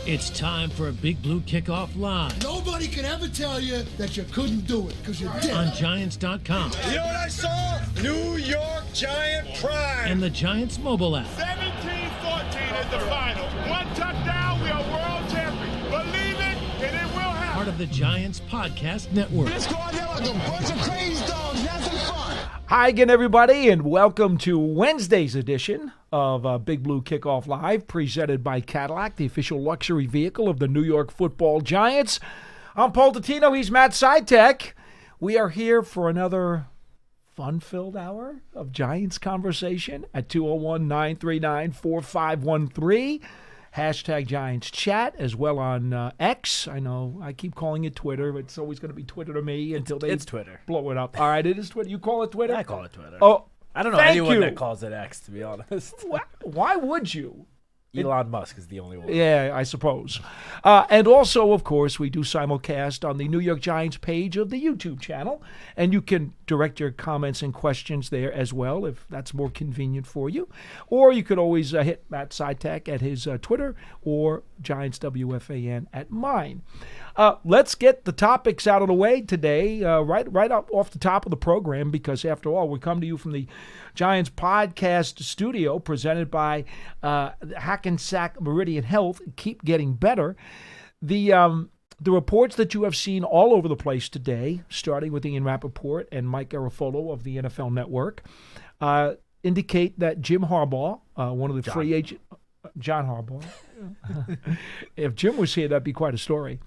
It's time for a Big Blue Kickoff Live. Nobody can ever tell you that you couldn't do it, because you did. On Giants.com. You know what I saw? New York Giant pride. And the Giants mobile app. 17-14 is the final. One touchdown, we are world champions. Believe it, and it will happen. Part of the Giants Podcast Network. Let's go out there like a bunch of crazy dogs. Have some fun. Hi again, everybody, and welcome to Wednesday's edition of Big Blue Kickoff Live, presented by Cadillac, the official luxury vehicle of the New York Football Giants. I'm Paul Dottino. He's Matt Citak. We are here for another fun-filled hour of Giants conversation at 201-939-4513. Hashtag Giants Chat, as well on X. I know I keep calling it Twitter, but it's always going to be Twitter to me until it's Twitter. Blow it up. All right, it is Twitter. You call it Twitter? I call it Twitter. Oh, I don't know thank anyone you. that calls it X, to be honest. Why would you? Elon Musk is the only one. Yeah, I suppose. And also, of course, we do simulcast on the New York Giants page of the YouTube channel, and you can direct your comments and questions there as well if that's more convenient for you. Or you could always hit Matt Citak at his Twitter or Giants WFAN at mine. Let's get the topics out of the way today, right up off the top of the program, because after all, we come to you from the Giants Podcast Studio, presented by Hackensack Meridian Health. Keep getting better. The reports that you have seen all over the place today, starting with Ian Rappaport and Mike Garafolo of the NFL Network, indicate that Jim Harbaugh, one of the free agent, John Harbaugh. If Jim was here, that'd be quite a story.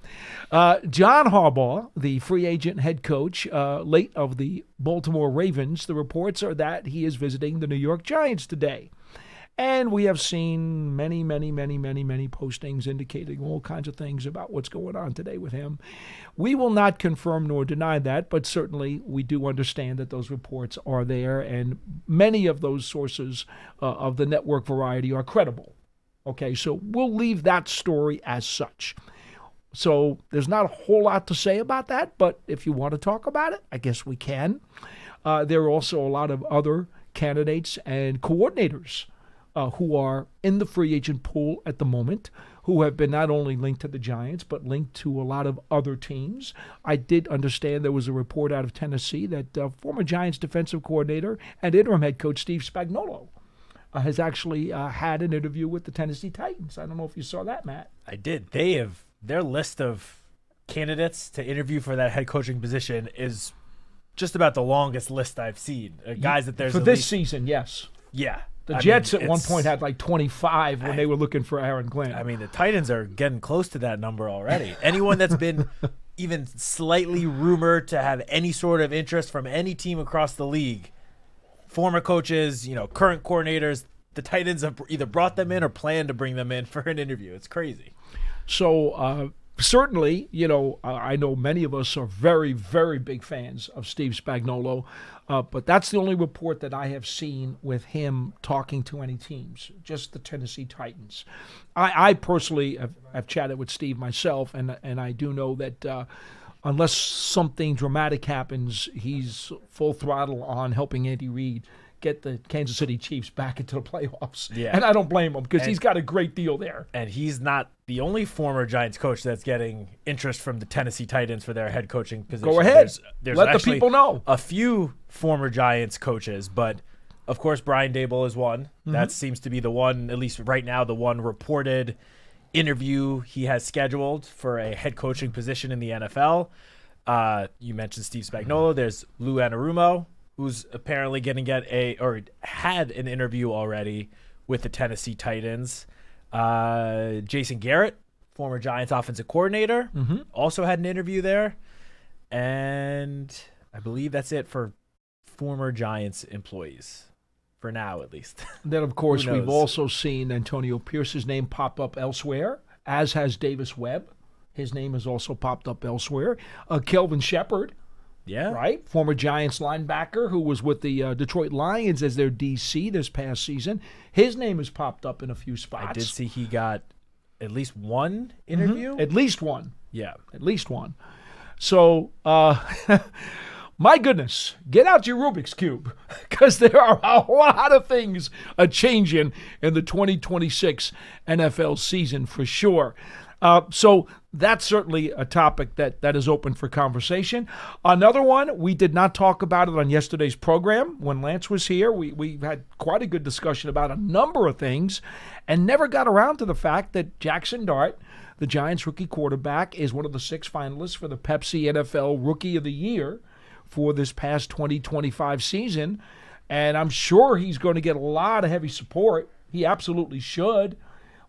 John Harbaugh, the free agent head coach, late of the Baltimore Ravens, the reports are that he is visiting the New York Giants today. And we have seen many postings indicating all kinds of things about what's going on today with him. We will not confirm nor deny that, but certainly we do understand that those reports are there, and many of those sources of the network variety are credible. Okay, so we'll leave that story as such. So there's not a whole lot to say about that, but if you want to talk about it, I guess we can. There are also a lot of other candidates and coordinators who are in the free agent pool at the moment, who have been not only linked to the Giants, but linked to a lot of other teams. I did understand there was a report out of Tennessee that former Giants defensive coordinator and interim head coach Steve Spagnuolo has actually had an interview with the Tennessee Titans. I don't know if you saw that, Matt. I did. Their list of candidates to interview for that head coaching position is just about the longest list I've seen. Guys that there's for at this least, season, yes. Yeah. The Jets at one point had like 25 when they were looking for Aaron Glenn. I mean, the Titans are getting close to that number already. Anyone that's been even slightly rumored to have any sort of interest from any team across the league, former coaches, current coordinators, the Titans have either brought them in or plan to bring them in for an interview. It's crazy. So certainly, I know many of us are very, very big fans of Steve Spagnuolo, but that's the only report that I have seen with him talking to any teams, just the Tennessee Titans. I personally have chatted with Steve myself, and I do know that unless something dramatic happens, he's full throttle on helping Andy Reid get the Kansas City Chiefs back into the playoffs. Yeah. And I don't blame him, because he's got a great deal there. And he's not the only former Giants coach that's getting interest from the Tennessee Titans for their head coaching position. Go ahead. There's Let the people know. A few former Giants coaches, but of course Brian Daboll is one. Mm-hmm. That seems to be the one, at least right now, the one reported interview he has scheduled for a head coaching position in the NFL. You mentioned Steve Spagnuolo. There's Lou Anarumo, who's apparently going to had an interview already with the Tennessee Titans. Jason Garrett, former Giants offensive coordinator, also had an interview there. And I believe that's it for former Giants employees, for now at least. Then, of course, we've also seen Antonio Pierce's name pop up elsewhere, as has Davis Webb. His name has also popped up elsewhere. Kelvin Shepard. Yeah. Right? Former Giants linebacker who was with the Detroit Lions as their DC this past season. His name has popped up in a few spots. I did see he got at least one interview. At least one. Yeah. At least one. So, my goodness, get out your Rubik's Cube, because there are a lot of things changing in the 2026 NFL season for sure. So that's certainly a topic that is open for conversation. Another one, we did not talk about it on yesterday's program. When Lance was here, we had quite a good discussion about a number of things and never got around to the fact that Jackson Dart, the Giants rookie quarterback, is one of the 6 finalists for the Pepsi NFL Rookie of the Year for this past 2025 season. And I'm sure he's going to get a lot of heavy support. He absolutely should.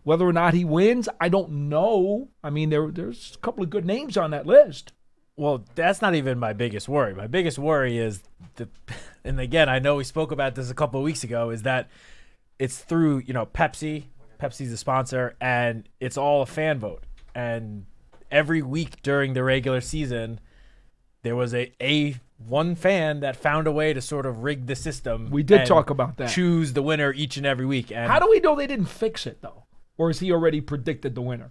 Whether or not he wins, I don't know. I mean, there's a couple of good names on that list. Well, that's not even my biggest worry. My biggest worry is, and again, I know we spoke about this a couple of weeks ago, is that it's through, Pepsi. Pepsi's the sponsor, and it's all a fan vote. And every week during the regular season, there was one fan that found a way to sort of rig the system. We did talk about that. Choose the winner each and every week. And how do we know they didn't fix it, though? Or has he already predicted the winner?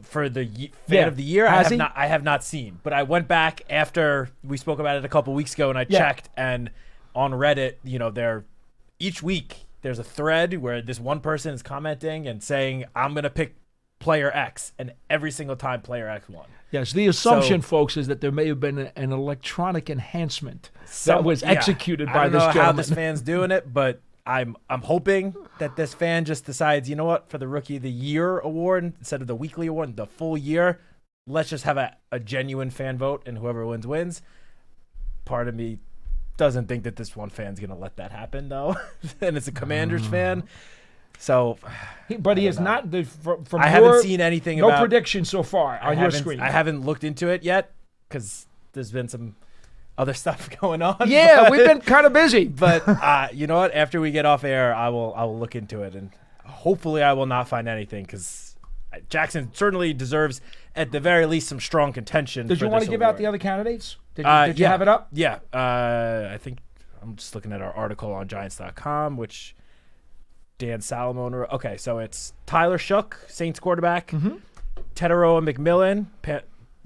For the fan of the year, I have not seen. But I went back after we spoke about it a couple weeks ago, and I checked. And on Reddit, each week there's a thread where this one person is commenting and saying, "I'm going to pick player X," and every single time player X won. Yes, the assumption, folks, is that there may have been an electronic enhancement that was executed by this gentleman. I don't know how this fan's doing it, but I'm hoping that this fan just decides, you know what, for the Rookie of the Year award, instead of the weekly award, the full year, let's just have a genuine fan vote, and whoever wins. Part of me doesn't think that this one fan's going to let that happen, though, and it's a Commanders fan. So, but he is not. From I haven't seen anything. No about, prediction so far on your screen. I haven't looked into it yet because there's been some other stuff going on. Yeah, we've been kind of busy. But you know what? After we get off air, I will look into it, and hopefully I will not find anything, because Jackson certainly deserves, at the very least, some strong contention. Did you want to give out the other candidates? Did you have it up? Yeah. I think I'm just looking at our article on Giants.com, which Dan Salomon. Okay, so it's Tyler Shook, Saints quarterback. Teteroa McMillan,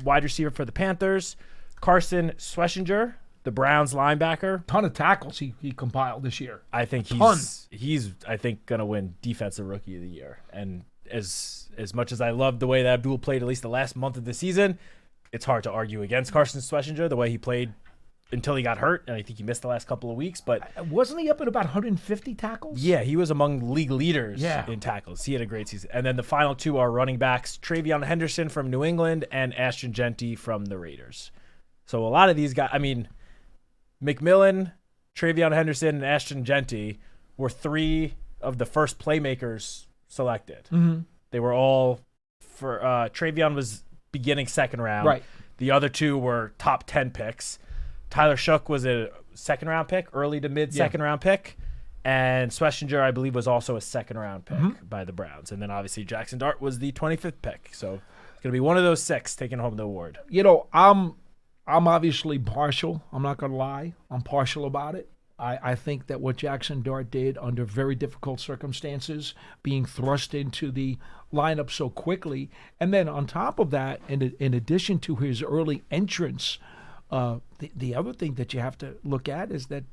wide receiver for the Panthers. Carson Schlesinger, the Browns linebacker. Ton of tackles he compiled this year. I think he's I think going to win Defensive Rookie of the Year. And as much as I love the way that Abdul played at least the last month of the season, it's hard to argue against Carson Schlesinger, the way he played until he got hurt, and I think he missed the last couple of weeks. But wasn't he up at about 150 tackles? Yeah, he was among league leaders in tackles. He had a great season. And then the final two are running backs, Travion Henderson from New England and Ashton Genty from the Raiders. So a lot of these guys, I mean, McMillan, Travion Henderson, and Ashton Genty were 3 of the first playmakers selected. They were all for Travion was beginning second round. Right. The other 2 were top 10 picks. Tyler Shook was a second round pick, early to mid second round pick. And Schlesinger, I believe, was also a second round pick by the Browns. And then obviously Jackson Dart was the 25th pick. So it's going to be one of those 6 taking home the award. I'm obviously partial. I'm not going to lie. I'm partial about it. I think that what Jackson Dart did under very difficult circumstances, being thrust into the lineup so quickly, and then on top of that, in addition to his early entrance, the other thing that you have to look at is that,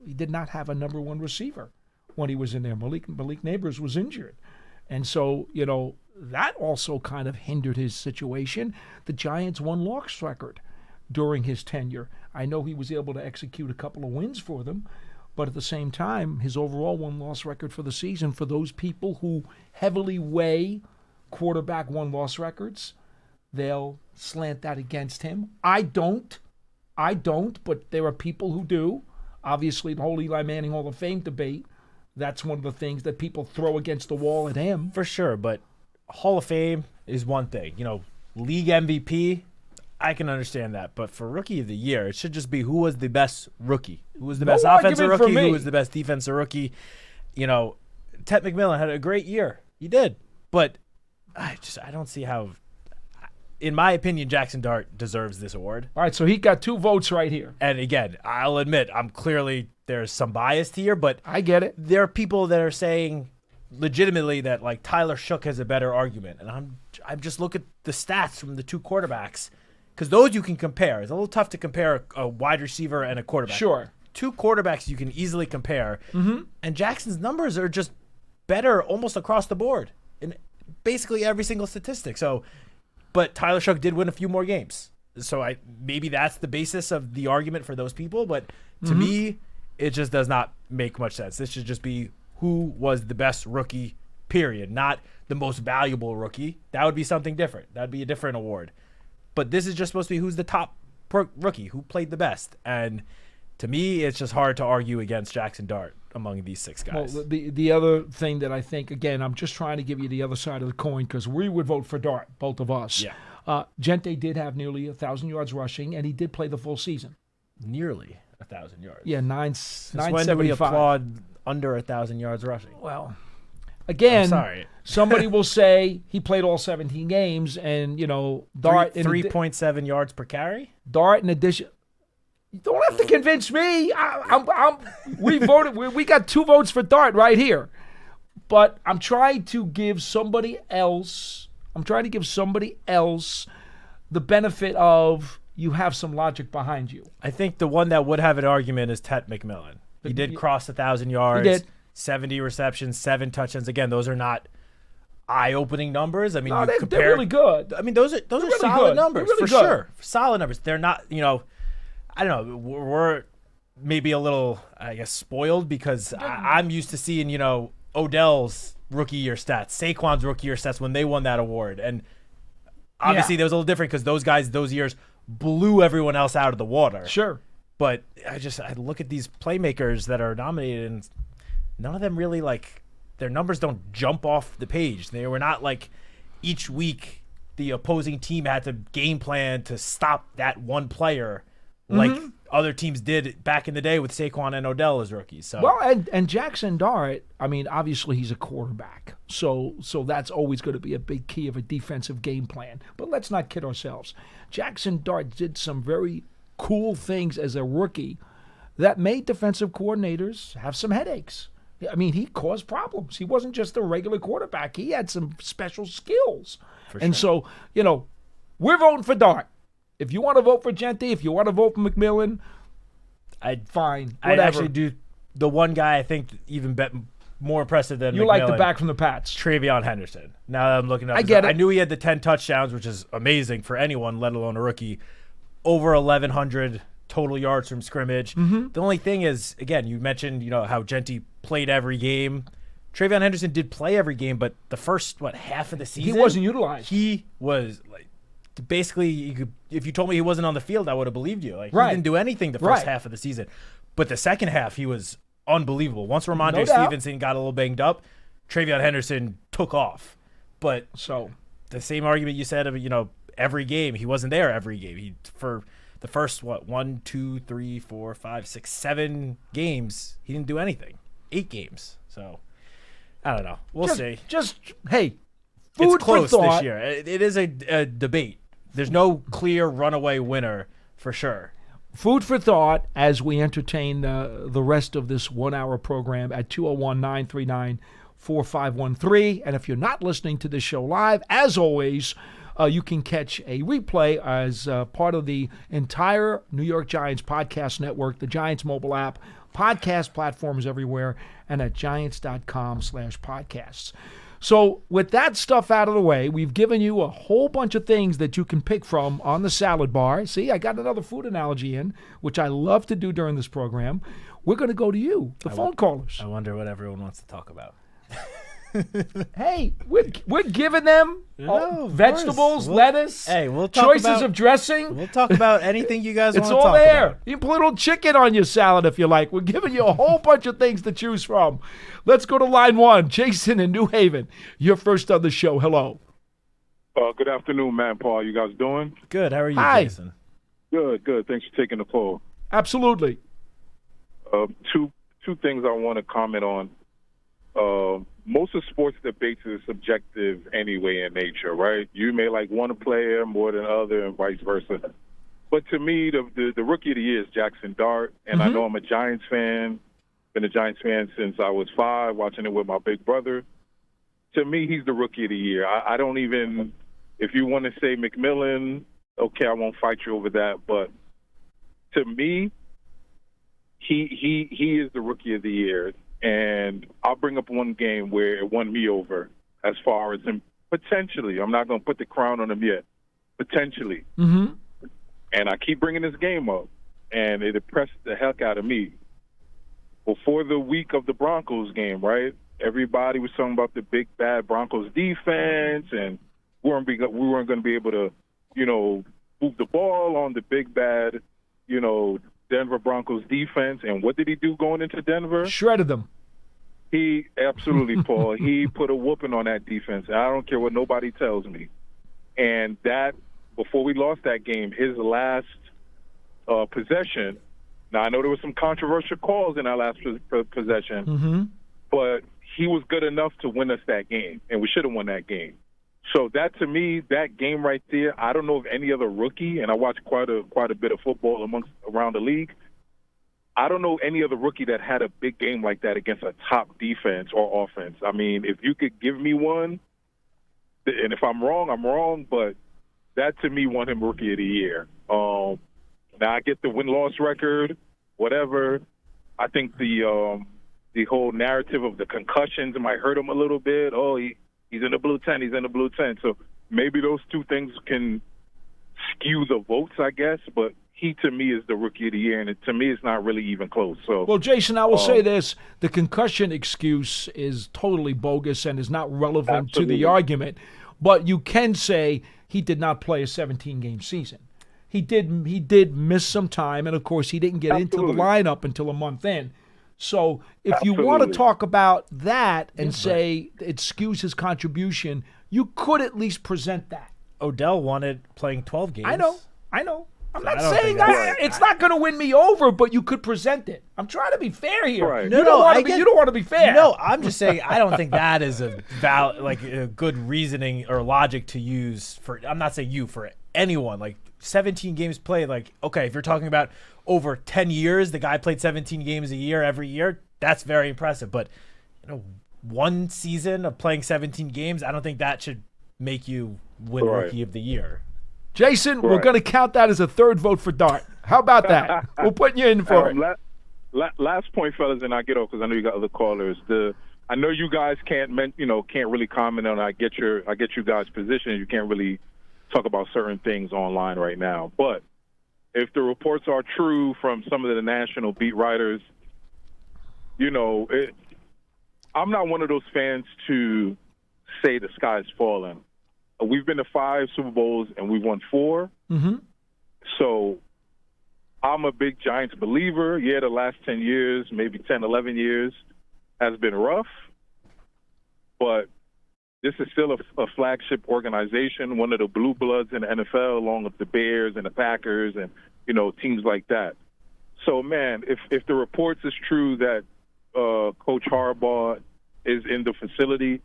he did not have a number 1 receiver when he was in there. Malik Neighbors was injured. And so, that also kind of hindered his situation. The Giants' 1-loss record during his tenure. I know he was able to execute a couple of wins for them, but at the same time, his overall 1-loss record for the season, for those people who heavily weigh quarterback 1-loss records, they'll slant that against him. I don't, but there are people who do. Obviously, the whole Eli Manning Hall of Fame debate, that's one of the things that people throw against the wall at him. For sure, but Hall of Fame is one thing. League MVP, I can understand that. But for Rookie of the Year, it should just be who was the best rookie. Who was the best offensive rookie, who was the best defensive rookie. Ted McMillan had a great year. He did. But I don't see how, in my opinion, Jackson Dart deserves this award. All right, so he got 2 votes right here. And again, I'll admit, there's some bias here, but I get it. There are people that are saying legitimately that like Tyler Shook has a better argument, and I'm just look at the stats from the 2 quarterbacks, because those you can compare. It's a little tough to compare a wide receiver and a quarterback. Sure. 2 quarterbacks you can easily compare, and Jackson's numbers are just better almost across the board. And basically every single statistic. So, but Tyler Shough did win a few more games. So maybe that's the basis of the argument for those people. But to me, it just does not make much sense. This should just be who was the best rookie, period, not the most valuable rookie. That would be something different. That would be a different award. But this is just supposed to be who's the top rookie, who played the best. And to me, it's just hard to argue against Jackson Dart among these 6 guys. Well, the other thing that I think, again, I'm just trying to give you the other side of the coin because we would vote for Dart, both of us. Yeah. Gente did have nearly 1,000 yards rushing, and he did play the full season. Nearly 1,000 yards. Yeah, Since when do we 975. applaud under 1,000 yards rushing? Well, again, I'm sorry. somebody will say he played all 17 games, and Dart 3.7 yards per carry. Dart in addition. You don't have to convince me. We voted. We got 2 votes for Dart right here, but I'm trying to give somebody else. The benefit of you have some logic behind you. I think the one that would have an argument is Tet McMillan. He did cross 1,000 yards. He did. 70 receptions, 7 touchdowns. Again, those are not eye-opening numbers. I mean, No, they're really good. I mean, those are really solid good. numbers They're really for good. sure. Solid numbers. They're not, I don't know. We're maybe a little, I guess, spoiled because I'm used to seeing, Odell's rookie year stats, Saquon's rookie year stats when they won that award, and obviously that was a little different because those guys those years blew everyone else out of the water. Sure. But I look at these playmakers that are nominated, and none of them really their numbers don't jump off the page. They were not like each week the opposing team had to game plan to stop that one player like other teams did back in the day with Saquon and Odell as rookies. So Well, and Jackson Dart, I mean, obviously he's a quarterback, so that's always going to be a big key of a defensive game plan. But let's not kid ourselves. Jackson Dart did some very cool things as a rookie that made defensive coordinators have some headaches. I mean, he caused problems. He wasn't just a regular quarterback. He had some special skills. And so, we're voting for Dart. If you want to vote for Gente, if you want to vote for McMillan, fine. Whatever. I actually do. The one guy I think even more impressive than You McMillan, like the back from the Pats. Travion Henderson. Now that I'm looking at I get it. I knew he had the 10 touchdowns, which is amazing for anyone, let alone a rookie. Over 1,100 total yards from scrimmage. The only thing is, again, you mentioned how Gente played every game. Travion Henderson did play every game, but the first half of the season He wasn't utilized. He was basically, if you told me he wasn't on the field, I would have believed you. He Right. didn't do anything the first half of the season, but the second half he was unbelievable. Once Ramondre No doubt. Stevenson got a little banged up, Travion Henderson took off. But So the same argument you said of every game, he wasn't there every game. He for the first 1, 2, 3, 4, 5, 6, 7 games, he didn't do anything. 8 games. So I don't know. We'll see. Hey, food It's close for thought. this year. It is a debate. There's no clear runaway winner for sure. Food for thought as we entertain the rest of this 1-hour program at 201-939-4513. And if you're not listening to this show live, as always, you can catch a replay as part of the entire New York Giants podcast network, the Giants mobile app, podcast platforms everywhere, and at giants.com/podcasts. So with that stuff out of the way, we've given you a whole bunch of things that you can pick from on the salad bar. See, I got another food analogy in, which I love to do during this program. We're going to go to you, the phone callers. I wonder what everyone wants to talk about. Hey, we're giving them No, of vegetables, course. lettuce, We'll talk choices about, of dressing. We'll talk about anything you guys want It's to all talk there. about. You can put a little chicken on your salad if you like. We're giving you a whole bunch of things to choose from. Let's go to line 1. Jason in New Haven. You're first on the show. Hello. Good afternoon, Matt and Paul. You guys doing? Good. How are you, Hi. Jason? Good. Thanks for taking the call. Absolutely. Two things I want to comment on. Most of sports debates is subjective anyway in nature, right? You may like one player more than other and vice versa. But to me, the rookie of the year is Jackson Dart, and I know I'm a Giants fan. Been a Giants fan since I was 5, watching it with my big brother. To me, he's the rookie of the year. I don't even, if you want to say McMillan, okay, I won't fight you over that. But to me, he is the rookie of the year. And I'll bring up one game where it won me over as far as him potentially, I'm not going to put the crown on him yet, potentially. Mm-hmm. And I keep bringing this game up, and it impressed the heck out of me. Before the week of the Broncos game, right, everybody was talking about the big, bad Broncos defense, and we weren't going to be able to, move the ball on the big, bad, Denver Broncos defense. And what did he do going into Denver? Shredded them. He absolutely, Paul. He put a whooping on that defense. I don't care what nobody tells me. And that, before we lost that game, his last possession. Now I know there was some controversial calls in our last possession, but he was good enough to win us that game, and we should have won that game. So that, to me, that game right there, I don't know of any other rookie, and I watch quite a bit of football around the league. I don't know any other rookie that had a big game like that against a top defense or offense. I mean, if you could give me one, and if I'm wrong, I'm wrong, but that, to me, won him Rookie of the Year. Now, I get the win-loss record, whatever. I think the whole narrative of the concussions might hurt him a little bit. Oh, he's in the blue 10, he's in the blue 10. So maybe those two things can skew the votes, I guess, but he, to me, is the Rookie of the Year, and to me, it's not really even close. So, well, Jason, I will say this. The concussion excuse is totally bogus and is not relevant to the argument. But you can say he did not play a 17-game season. He did miss some time, and, of course, he didn't get into the lineup until a month in. So if you want to talk about that and say it skews his contribution, you could at least present that. Odell wanted playing 12 games. I know. I'm not saying it's not going to win me over, but you could present it. I'm trying to be fair here. Right. You don't want to be fair. No, I'm just saying I don't think that is a good reasoning or logic to use for. I'm not saying for anyone. Like 17 games played. Like, okay, if you're talking about over 10 years, the guy played 17 games a year every year. That's very impressive. But one season of playing 17 games, I don't think that should make you win Rookie of the Year. Jason, we're going to count that as a third vote for Dart. How about that? We'll put you in for it. Last point, fellas, and I get off because I know you got other callers. I know you guys can't really comment on. I get you guys' position. You can't really talk about certain things online right now. But if the reports are true from some of the national beat writers, I'm not one of those fans to say the sky's falling. We've been to 5 Super Bowls, and we've won 4. Mm-hmm. So I'm a big Giants believer. Yeah, the last 10 years, maybe 10, 11 years, has been rough. But this is still a flagship organization, one of the blue bloods in the NFL, along with the Bears and the Packers and, teams like that. So, man, if the reports is true that Coach Harbaugh is in the facility,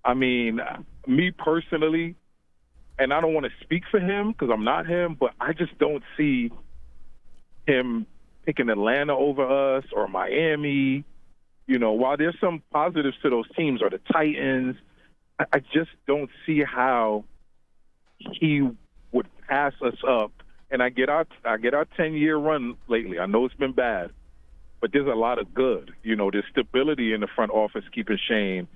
I mean, me personally, and I don't want to speak for him because I'm not him, but I just don't see him picking Atlanta over us or Miami. While there's some positives to those teams or the Titans, I just don't see how he would pass us up. And I get our 10-year run lately. I know it's been bad, but there's a lot of good. There's stability in the front office keeping Shane.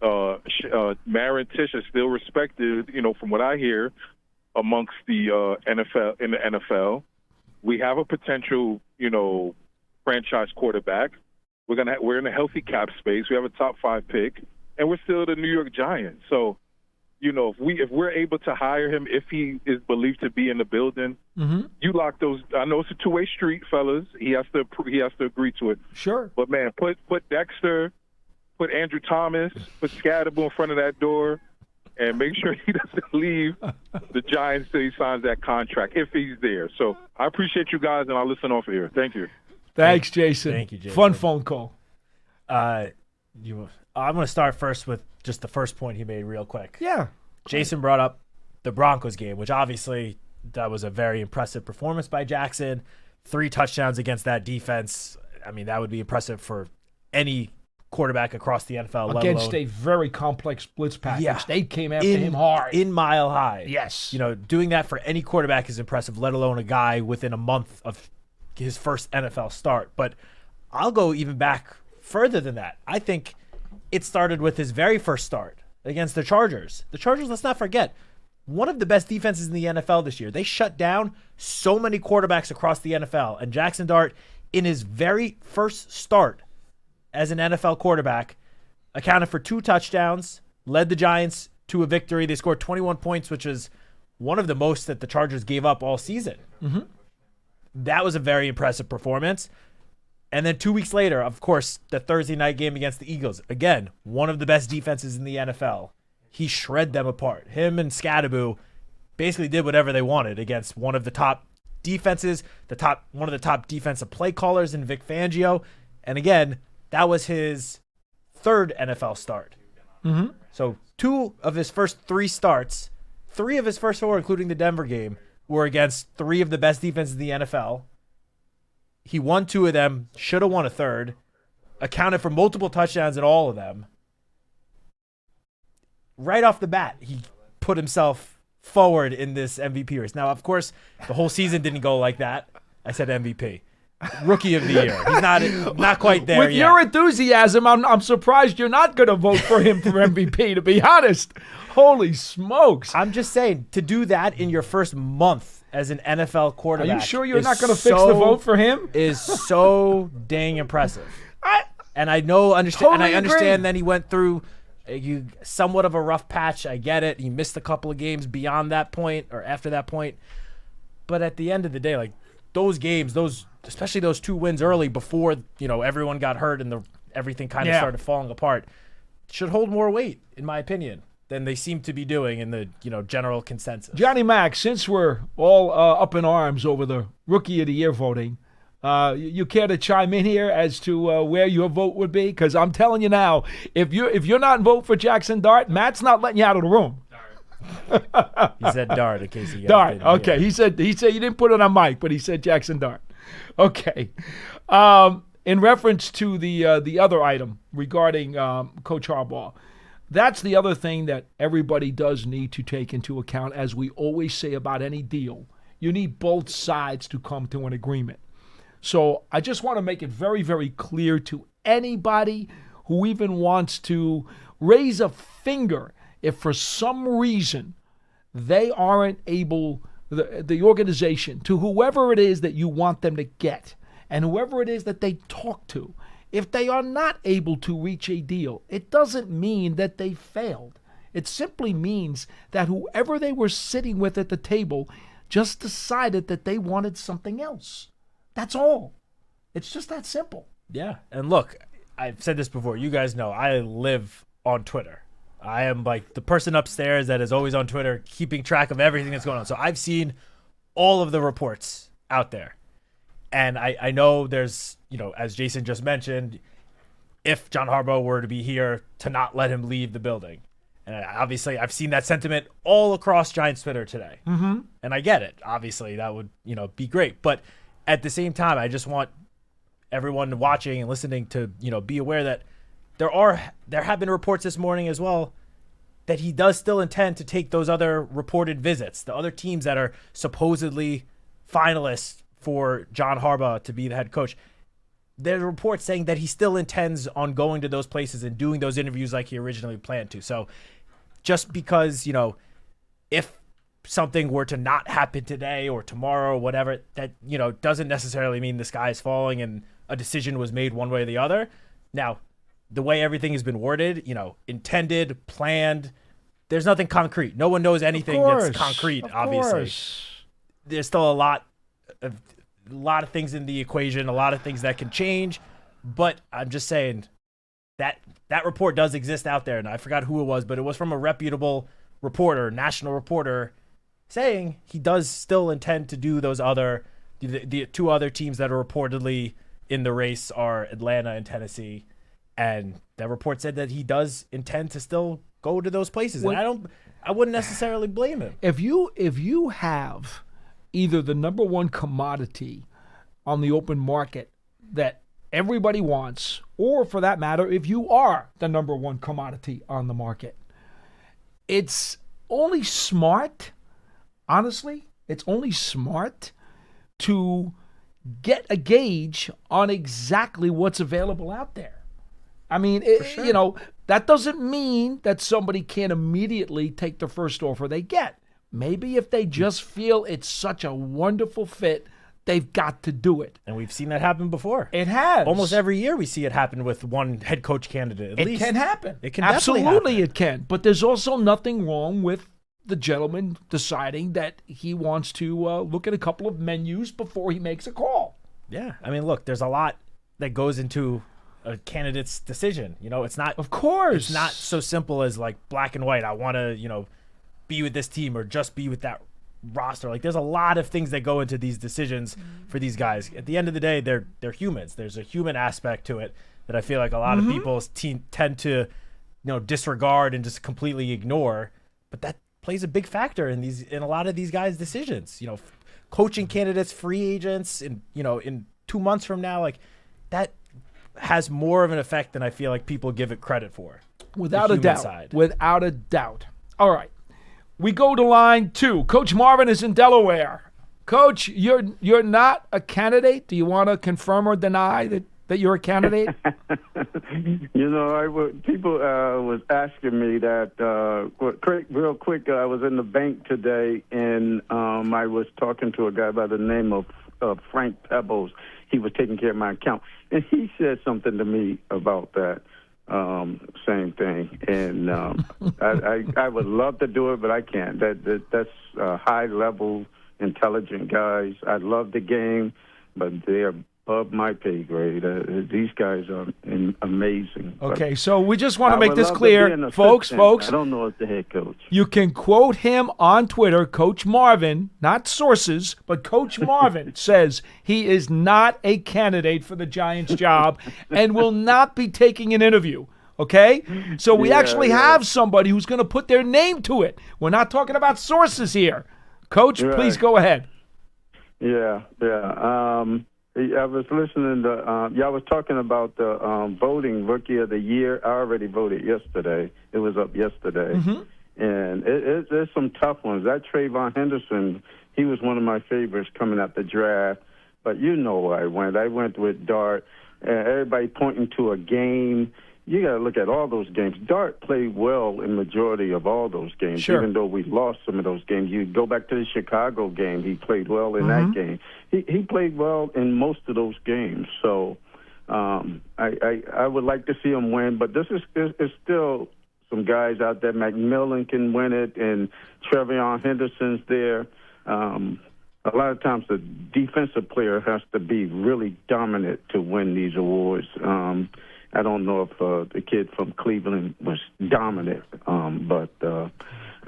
Marin Tisch is still respected, from what I hear, amongst the NFL. We have a potential, franchise quarterback. We're in a healthy cap space. We have a top 5 pick, and we're still the New York Giants. So, if we're able to hire him, if he is believed to be in the building, you lock those. I know it's a 2-way street, fellas. He has to agree to it. Sure. But man, put Dexter. Put Andrew Thomas, put Scadable in front of that door, and make sure he doesn't leave the Giants till he signs that contract, if he's there. So I appreciate you guys, and I'll listen off here. Thank you. Thanks, Jason. Thank you, Jason. Fun phone call. I'm going to start first with just the first point he made real quick. Yeah. Jason brought up the Broncos game, which obviously that was a very impressive performance by Jackson. 3 touchdowns against that defense. I mean, that would be impressive for any quarterback across the NFL. Against a very complex blitz package. Yeah. They came after him hard. In Mile High. Yes. Doing that for any quarterback is impressive, let alone a guy within a month of his first NFL start. But I'll go even back further than that. I think it started with his very first start against the Chargers. The Chargers, let's not forget, one of the best defenses in the NFL this year. They shut down so many quarterbacks across the NFL. And Jackson Dart, in his very first start as an NFL quarterback, accounted for 2 touchdowns, led the Giants to a victory. They scored 21 points, which is one of the most that the Chargers gave up all season. Mm-hmm. That was a very impressive performance. And then 2 weeks later, of course, the Thursday night game against the Eagles. Again, one of the best defenses in the NFL. He shred them apart. Him and Scadaboo basically did whatever they wanted against one of the top defenses, one of the top defensive play callers in Vic Fangio. And again, that was his 3rd NFL start. Mm-hmm. So 2 of his first 3 starts, 3 of his first 4, including the Denver game, were against 3 of the best defenses in the NFL. He won 2 of them, should have won a 3rd, accounted for multiple touchdowns in all of them. Right off the bat, he put himself forward in this MVP race. Now, of course, the whole season didn't go like that. I said MVP. Rookie of the year. He's not quite there With yet. your enthusiasm, I'm surprised you're not going to vote for him for MVP, to be honest. Holy smokes. I'm just saying, to do that in your first month as an NFL Are quarterback. you sure you're not going to fix the vote for him? Is so dang impressive. I understand that he went through somewhat of a rough patch. I get it. He missed a couple of games beyond that point or after that point. But at the end of the day, like those games, especially those 2 wins early before, everyone got hurt and everything kind of started falling apart, should hold more weight, in my opinion, than they seem to be doing in the, general consensus. Johnny Mac, since we're all up in arms over the Rookie of the Year voting, you care to chime in here as to where your vote would be? Because I'm telling you now, if you're not voting for Jackson Dart, Matt's not letting you out of the room. He said Dart in case you Dart. Okay. He said you didn't put it on mic, but he said Jackson Dart. Okay. In reference to the other item regarding Coach Harbaugh, that's the other thing that everybody does need to take into account, as we always say about any deal. You need both sides to come to an agreement. So I just want to make it very, very clear to anybody who even wants to raise a finger if for some reason they aren't able, the organization, to whoever it is that you want them to get and whoever it is that they talk to, if they are not able to reach a deal, it doesn't mean that they failed. It simply means that whoever they were sitting with at the table just decided that they wanted something else. That's all. It's just that simple. Yeah. And look, I've said this before. You guys know I live on Twitter. I am like the person upstairs that is always on Twitter keeping track of everything that's going on. So I've seen all of the reports out there. And I know there's, as Jason just mentioned, if John Harbaugh were to be here, to not let him leave the building. And obviously I've seen that sentiment all across Giants Twitter today. Mm-hmm. And I get it. Obviously that would, be great. But at the same time, I just want everyone watching and listening to, be aware that there have been reports this morning as well that he does still intend to take those other reported visits, the other teams that are supposedly finalists for John Harbaugh to be the head coach. There's reports saying that he still intends on going to those places and doing those interviews like he originally planned to. So just because, if something were to not happen today or tomorrow or whatever, that, doesn't necessarily mean the sky is falling and a decision was made one way or the other. Now, the way everything has been worded, intended, planned, there's nothing concrete. No one knows anything that's concrete, obviously. There's still a lot of things in the equation, a lot of things that can change, but I'm just saying that report does exist out there, and I forgot who it was, but it was from a reputable reporter, national reporter, saying he does still intend to do those the 2 other teams that are reportedly in the race are Atlanta and Tennessee, and that report said that he does intend to still go to those places, and I wouldn't necessarily blame him. If you have either the number one commodity on the open market that everybody wants, or for that matter, if you are the number one commodity on the market, it's only smart, honestly, it's only smart to get a gauge on exactly what's available out there. I mean, that doesn't mean that somebody can't immediately take the first offer they get. Maybe if they just feel it's such a wonderful fit, they've got to do it. And we've seen that happen before. It has. Almost every year we see it happen with one head coach candidate. At least can happen. It can Absolutely happen. It can. But there's also nothing wrong with the gentleman deciding that he wants to look at a couple of menus before he makes a call. Yeah. I mean, look, there's a lot that goes into a candidate's decision. It's not. Of course. It's not so simple as like black and white. I want to, be with this team or just be with that roster. Like, there's a lot of things that go into these decisions for these guys. At the end of the day, they're humans. There's a human aspect to it that I feel like a lot of people tend to, disregard and just completely ignore. But that plays a big factor in a lot of these guys' decisions. Coaching candidates, free agents, and in 2 months from now, like that has more of an effect than I feel like people give it credit for. Without a doubt. Without a doubt. All right. We go to line 2. Coach Marvin is in Delaware. Coach, you're not a candidate. Do you want to confirm or deny that you're a candidate? People was asking me that real quick. I was in the bank today, and I was talking to a guy by the name of Frank Pebbles. He was taking care of my account, and he said something to me about that. Same thing, and I would love to do it, but I can't. That's high level, intelligent guys. I love the game, but they're above my pay grade. These guys are amazing. Okay, so we just want to make this clear, folks. I don't know as the head coach. You can quote him on Twitter. Coach Marvin, not sources, but Coach Marvin says he is not a candidate for the Giants job and will not be taking an interview. Okay? So we actually have somebody who's going to put their name to it. We're not talking about sources here. Coach, please go ahead. Yeah. I was listening to y'all was talking about the voting Rookie of the Year. I already voted yesterday. It was up yesterday. And there's some tough ones. That Trayvon Henderson, he was one of my favorites coming out the draft. But where I went. I went with Dart. Everybody pointing to a game. You got to look at all those games. Dart played well in majority of all those games, even though we lost some of those games. You go back to the Chicago game, he played well in that game. He played well in most of those games. So I would like to see him win, but there's still some guys out there. McMillan can win it, and Trevion Henderson's there. A lot of times the defensive player has to be really dominant to win these awards. I don't know if the kid from Cleveland was dominant, but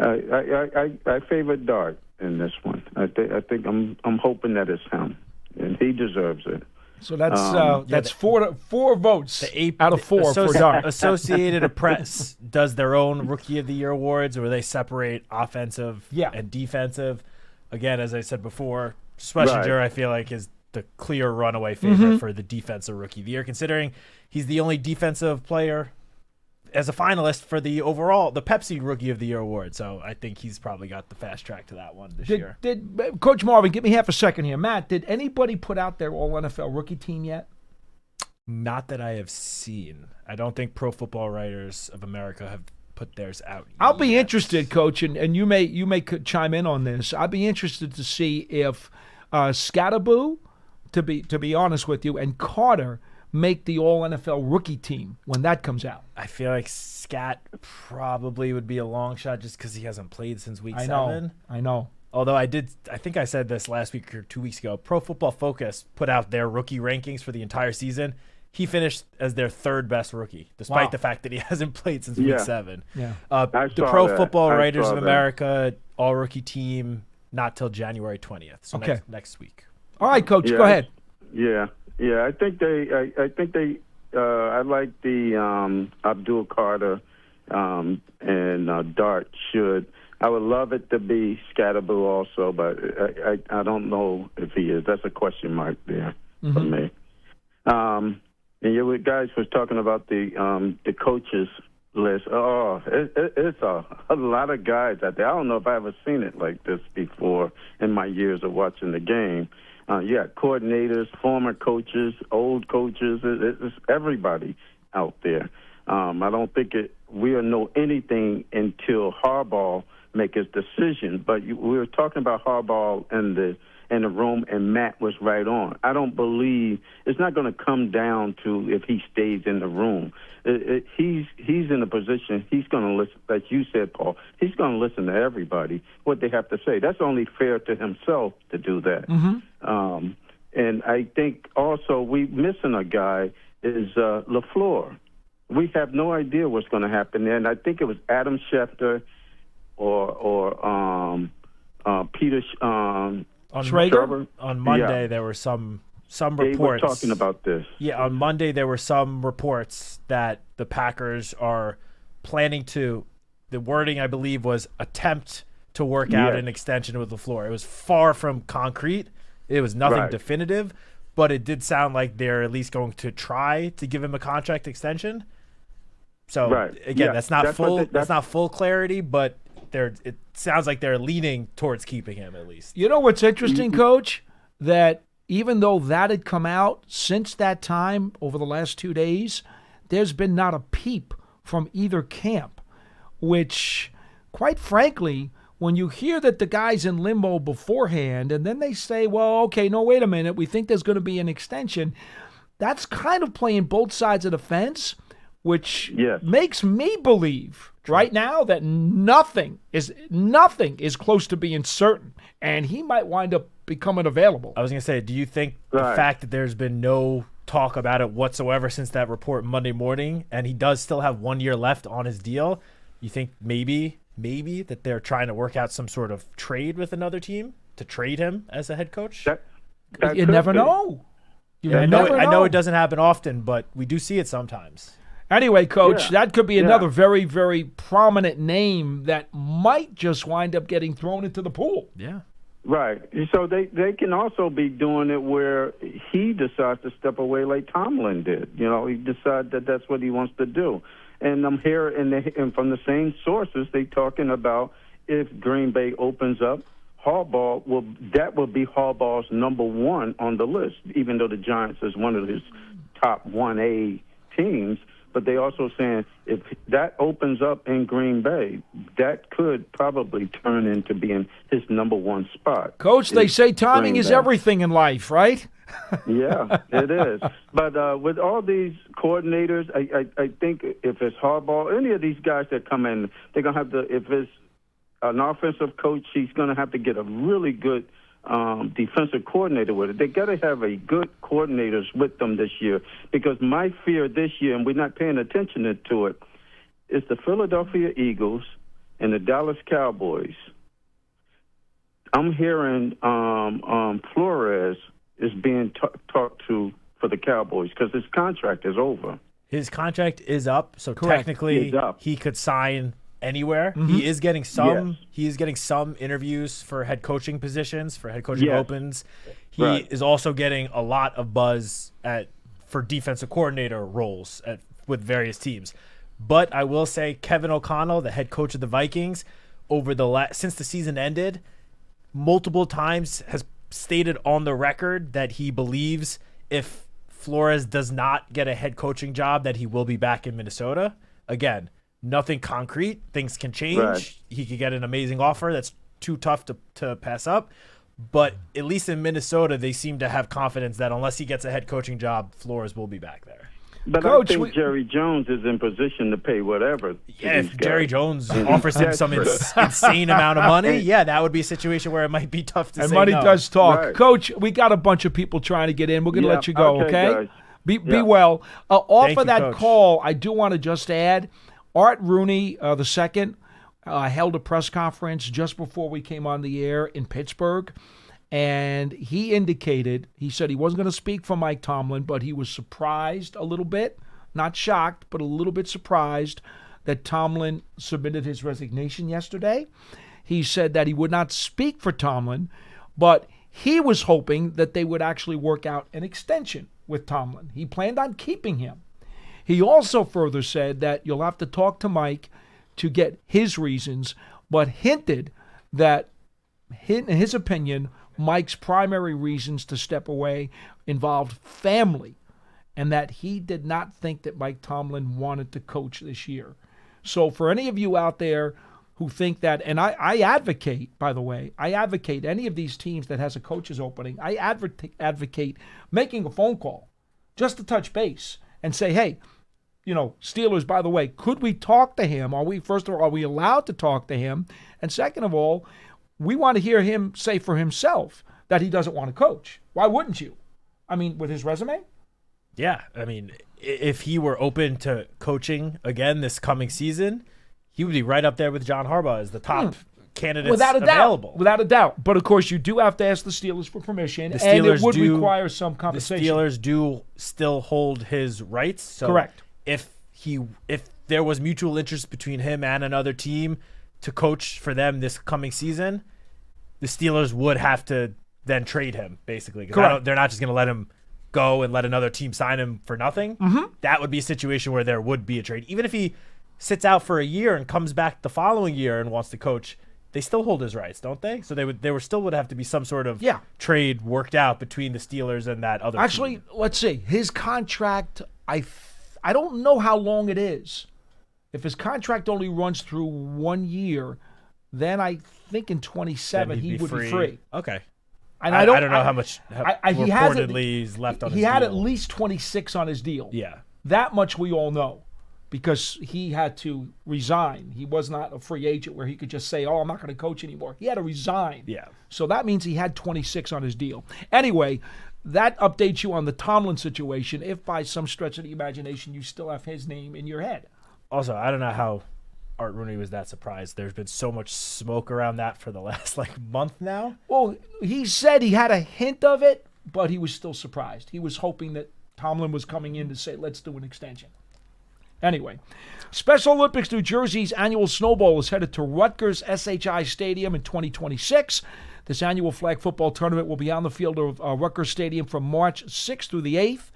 I favor Dart in this one. I think I'm hoping that it's him, and he deserves it. So that's four votes out of 4 for Dart. Associated Press does their own Rookie of the Year awards, where they separate offensive and defensive. Again, as I said before, Schlesinger, I feel like, is the clear runaway favorite for the defensive Rookie of the Year, considering he's the only defensive player as a finalist for the Pepsi Rookie of the Year award. So I think he's probably got the fast track to that one this year. Did Coach Marvin, give me half a second here. Matt, did anybody put out their all-NFL rookie team yet? Not that I have seen. I don't think Pro Football Writers of America have put theirs out yet. I'll be interested, Coach, and you may chime in on this. I'd be interested to see if Scatterboo, to be honest with you, and Carter make the all-NFL rookie team when that comes out. I feel like Scat probably would be a long shot just because he hasn't played since week 7. I know. Although I think I said this last week or 2 weeks ago, Pro Football Focus put out their rookie rankings for the entire season. He finished as their 3rd best rookie, despite the fact that he hasn't played since week 7. Yeah. The Pro Football Writers of America all-rookie team, not till January 20th, so next week. All right, Coach, go ahead. Yeah. I think they. I like the Abdul Carter and Dart should. I would love it to be Scatterboo also, but I don't know if he is. That's a question mark there for me. And you guys was talking about the coaches list. Oh, it's a lot of guys out there. I don't know if I ever seen it like this before in my years of watching the game. Coordinators, former coaches, old coaches, it's everybody. out there. I don't think we'll know anything until Harbaugh make his decision. But we were talking about Harbaugh in the room, and Matt was right on. I don't believe it's not going to come down to if he stays in the room. He's in a position. He's going to listen, like you said, Paul. He's going to listen to everybody what they have to say. That's only fair to himself to do that. Mm-hmm. And I think also we missing a guy is LaFleur. We have no idea what's going to happen. And I think it was Adam Schefter or Peter Schrager? On Monday, there were some reports. They were talking about this. Yeah, on Monday there were some reports that the Packers are planning to. The wording, I believe, was attempt to work out an extension with LaFleur. It was far from concrete. It was nothing definitive, but it did sound like they're at least going to try to give him a contract extension. So again, that's not full. That's not full clarity, but it sounds like they're leaning towards keeping him at least. You know what's interesting, Coach? That even though that had come out since that time over the last 2 days, there's been not a peep from either camp, which, quite frankly, when you hear that the guy's in limbo beforehand and then they say, well, okay, no, wait a minute, we think there's going to be an extension, that's kind of playing both sides of the fence, which makes me believe right now that nothing is close to being certain, and he might wind up becoming available. I was going to say, do you think the fact that there's been no talk about it whatsoever since that report Monday morning, and he does still have 1 year left on his deal, you think maybe that they're trying to work out some sort of trade with another team to trade him as a head coach? You never know. I know it doesn't happen often, but we do see it sometimes. Anyway, Coach, that could be another very, very prominent name that might just wind up getting thrown into the pool. Yeah. Right. So they can also be doing it where he decides to step away like Tomlin did. You know, he decides that that's what he wants to do. And I'm hearing and from the same sources, they talking about if Green Bay opens up, Harbaugh will be Harbaugh's number one on the list, even though the Giants is one of his top 1A teams. But they also saying if that opens up in Green Bay, that could probably turn into being his number one spot. Coach, they say timing is everything in life, right? Yeah, it is. But with all these coordinators, I think if it's Harbaugh, any of these guys that come in, they're going to have to, if it's an offensive coach, he's going to have to get a really good defensive coordinator with it. They got to have a good coordinators with them this year, because my fear this year, and we're not paying attention to it, is the Philadelphia Eagles and the Dallas Cowboys. I'm hearing Flores is being talked to for the Cowboys because his contract is over. His contract is up, so technically he could sign anywhere. Mm-hmm. He is getting some. Yes. He is getting some interviews for head coaching positions, for head coaching opens. He is also getting a lot of buzz for defensive coordinator roles with various teams. But I will say, Kevin O'Connell, the head coach of the Vikings, since the season ended, multiple times has stated on the record that he believes if Flores does not get a head coaching job, that he will be back in Minnesota. Again, nothing concrete. Things can change. Right. He could get an amazing offer that's too tough to pass up. But at least in Minnesota, they seem to have confidence that unless he gets a head coaching job, Flores will be back there. But Coach, I think Jerry Jones is in position to pay whatever. Yeah, if Jerry Jones offers him some insane amount of money, that would be a situation where it might be tough to say no. And money does talk. Right. Coach, we got a bunch of people trying to get in. We're going to let you go, okay? Be well. Off of that Coach. Call, I do want to just add, Art Rooney II held a press conference just before we came on the air in Pittsburgh. And he said he wasn't going to speak for Mike Tomlin, but he was surprised a little bit, not shocked, but a little bit surprised that Tomlin submitted his resignation yesterday. He said that he would not speak for Tomlin, but he was hoping that they would actually work out an extension with Tomlin. He planned on keeping him. He also further said that you'll have to talk to Mike to get his reasons, but hinted that, in his opinion, Mike's primary reasons to step away involved family and that he did not think that Mike Tomlin wanted to coach this year. So for any of you out there who think that, and I advocate, by the way, I advocate any of these teams that has a coach's opening, I advocate making a phone call just to touch base and say, hey, Steelers, by the way, could we talk to him? First of all, are we allowed to talk to him? And second of all, we want to hear him say for himself that he doesn't want to coach. Why wouldn't you? I mean, with his resume? Yeah, I mean, if he were open to coaching again this coming season, he would be right up there with John Harbaugh as the top candidates available. Without a doubt. But, of course, you do have to ask the Steelers for permission, and it would require some compensation. The Steelers do still hold his rights. So correct. If there was mutual interest between him and another team to coach for them this coming season, the Steelers would have to then trade him, basically. Because they're not just going to let him go and let another team sign him for nothing. Mm-hmm. That would be a situation where there would be a trade. Even if he sits out for a year and comes back the following year and wants to coach, they still hold his rights, don't they? So there still would have to be some sort of trade worked out between the Steelers and that other team. Let's see. His contract, I don't know how long it is. If his contract only runs through 1 year, then I think in 27 he would be free. Okay. And I don't know how much reportedly he's left on his deal. He had at least 26 on his deal. Yeah. That much we all know because he had to resign. He was not a free agent where he could just say, I'm not going to coach anymore. He had to resign. Yeah. So that means he had 26 on his deal. Anyway, that updates you on the Tomlin situation if by some stretch of the imagination you still have his name in your head. Also, I don't know how Art Rooney was that surprised. There's been so much smoke around that for the last month now. Well, he said he had a hint of it, but he was still surprised. He was hoping that Tomlin was coming in to say, let's do an extension. Anyway, Special Olympics New Jersey's annual Snowball is headed to Rutgers SHI Stadium in 2026. This annual flag football tournament will be on the field of Rutgers Stadium from March 6th through the 8th.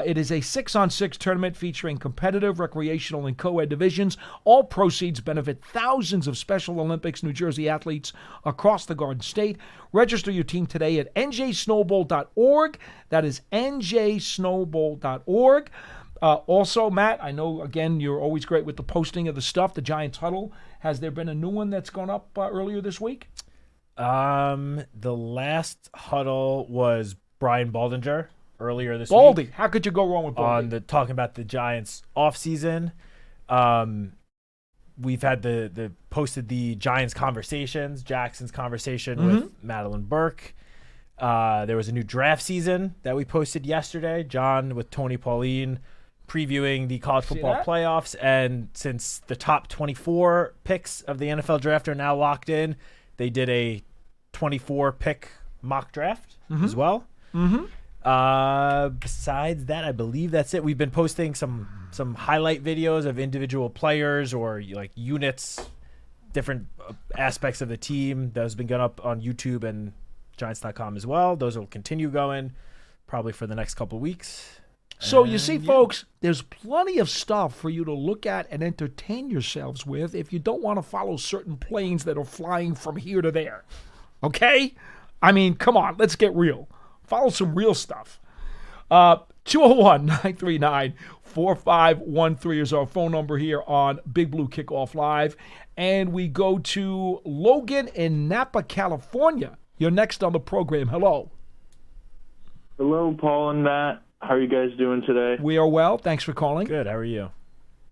It is a 6-on-6 tournament featuring competitive, recreational, and co-ed divisions. All proceeds benefit thousands of Special Olympics New Jersey athletes across the Garden State. Register your team today at njsnowball.org. That is njsnowball.org. Also, Matt, I know, again, you're always great with the posting of the stuff, the Giants Huddle. Has there been a new one that's gone up earlier this week? The last huddle was Brian Baldinger earlier this Baldy. week. How could you go wrong with Baldy? Talking about the Giants offseason. We've had the posted the Giants conversations, Jackson's conversation with Madeline Burke. There was a new draft season that we posted yesterday. John with Tony Pauline previewing the college football playoffs. And since the top 24 picks of the NFL draft are now locked in, they did a 24-pick mock draft as well. Besides that, I believe that's it. We've been posting some highlight videos of individual players or like units, different aspects of the team that has been going up on YouTube and Giants.com as well. Those will continue going probably for the next couple of weeks. So you see, folks, there's plenty of stuff for you to look at and entertain yourselves with if you don't want to follow certain planes that are flying from here to there. Okay? I mean, come on, let's get real. Follow some real stuff. 201-939-4513 is our phone number here on Big Blue Kickoff Live. And we go to Logan in Napa, California. You're next on the program. Hello. Hello, Paul and Matt. How are you guys doing today? We are well. Thanks for calling. Good. How are you?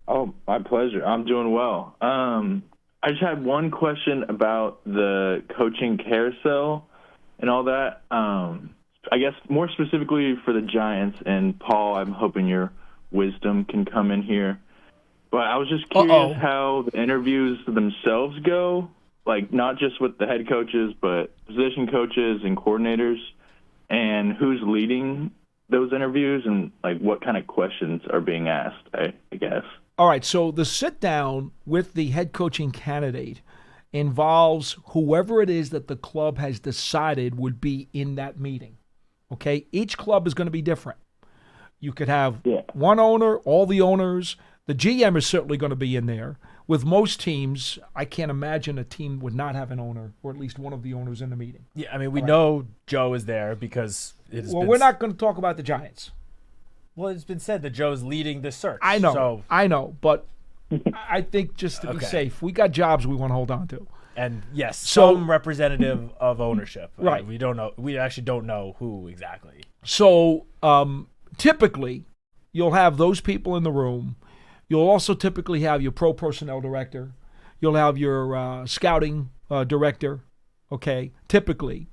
Oh, my pleasure. I'm doing well. I just had one question about the coaching carousel and all that. I guess more specifically for the Giants, and Paul, I'm hoping your wisdom can come in here. But I was just curious how the interviews themselves go, like not just with the head coaches, but position coaches and coordinators, and who's leading those interviews and like what kind of questions are being asked, I guess. All right, so the sit down with the head coaching candidate involves whoever it is that the club has decided would be in that meeting. Okay, each club is going to be different. You could have one owner, all the owners. The GM is certainly going to be in there. With most teams, I can't imagine a team would not have an owner or at least one of the owners in the meeting. Yeah, I mean, we know Joe is there because we're not going to talk about the Giants. Well, it's been said that Joe's leading the search. I know, but I think just to be Okay. safe, we got jobs we want to hold on to. And yes, So- some representative of ownership. Right. We don't know. We actually don't know who exactly. So typically, you'll have those people in the room. You'll also typically have your pro personnel director. You'll have your scouting director, okay, typically.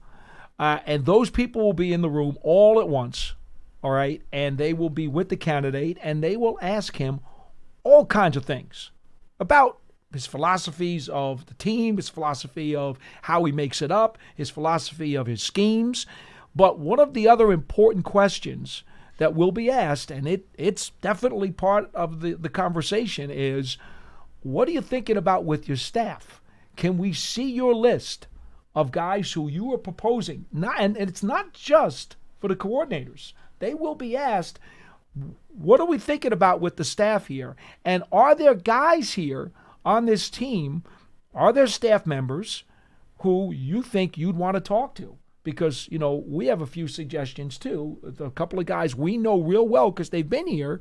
And those people will be in the room all at once, all right? And they will be with the candidate, and they will ask him all kinds of things about his philosophies of the team, his philosophy of how he makes it up, his philosophy of his schemes. But one of the other important questions that will be asked, and it's definitely part of the conversation, is what are you thinking about with your staff? Can we see your list of guys who you are proposing? And it's not just for the coordinators. They will be asked, what are we thinking about with the staff here? And are there guys here on this team, are there staff members who you think you'd want to talk to? Because, we have a few suggestions too. A couple of guys we know real well because they've been here.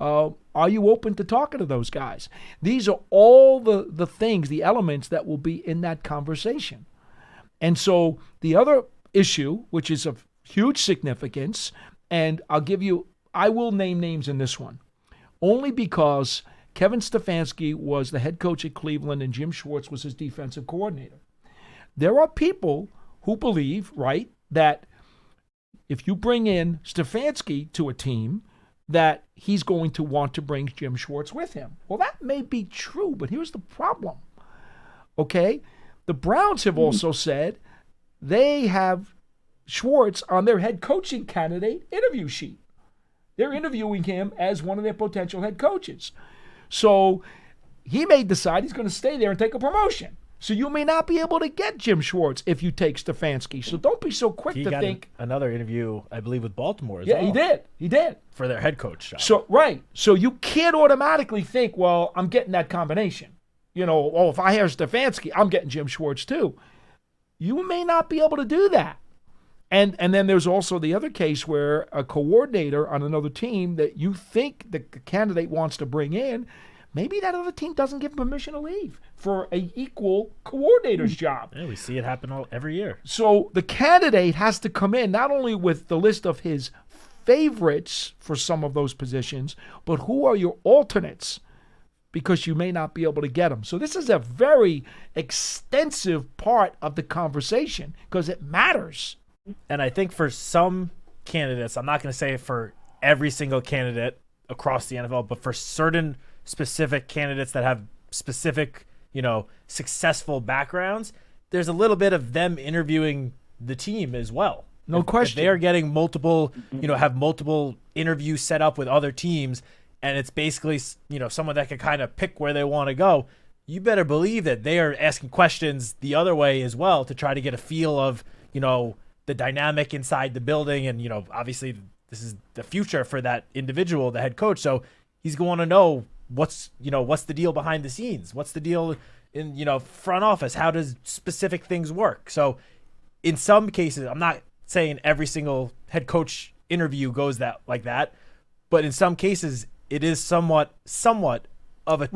Are you open to talking to those guys? These are all the things, the elements that will be in that conversation. And so the other issue, which is of huge significance, and I will name names in this one, only because Kevin Stefanski was the head coach at Cleveland and Jim Schwartz was his defensive coordinator. There are people who believe, right, that if you bring in Stefanski to a team, that he's going to want to bring Jim Schwartz with him. Well, that may be true, but here's the problem. Okay? The Browns have also said they have Schwartz on their head coaching candidate interview sheet. They're interviewing him as one of their potential head coaches. So he may decide he's going to stay there and take a promotion. So you may not be able to get Jim Schwartz if you take Stefanski. So don't be so quick to think. Another interview, I believe, with Baltimore as well. Yeah, he did. For their head coach job. So, right. So you can't automatically think, well, I'm getting that combination. If I hire Stefanski, I'm getting Jim Schwartz too. You may not be able to do that. And then there's also the other case where a coordinator on another team that you think the candidate wants to bring in, maybe that other team doesn't give permission to leave for an equal coordinator's job. Yeah, we see it happen every year. So the candidate has to come in not only with the list of his favorites for some of those positions, but who are your alternates, because you may not be able to get them. So this is a very extensive part of the conversation because it matters. And I think for some candidates, I'm not going to say for every single candidate across the NFL, but for certain specific candidates that have specific, successful backgrounds, there's a little bit of them interviewing the team as well. No question. If they are getting multiple, have multiple interviews set up with other teams, and it's basically, someone that can kind of pick where they want to go, you better believe that they are asking questions the other way as well to try to get a feel of, the dynamic inside the building. And, obviously this is the future for that individual, the head coach. So he's going to know what's the deal behind the scenes? What's the deal in, front office? How does specific things work? So in some cases, I'm not saying every single head coach interview goes like that, but in some cases it is somewhat of a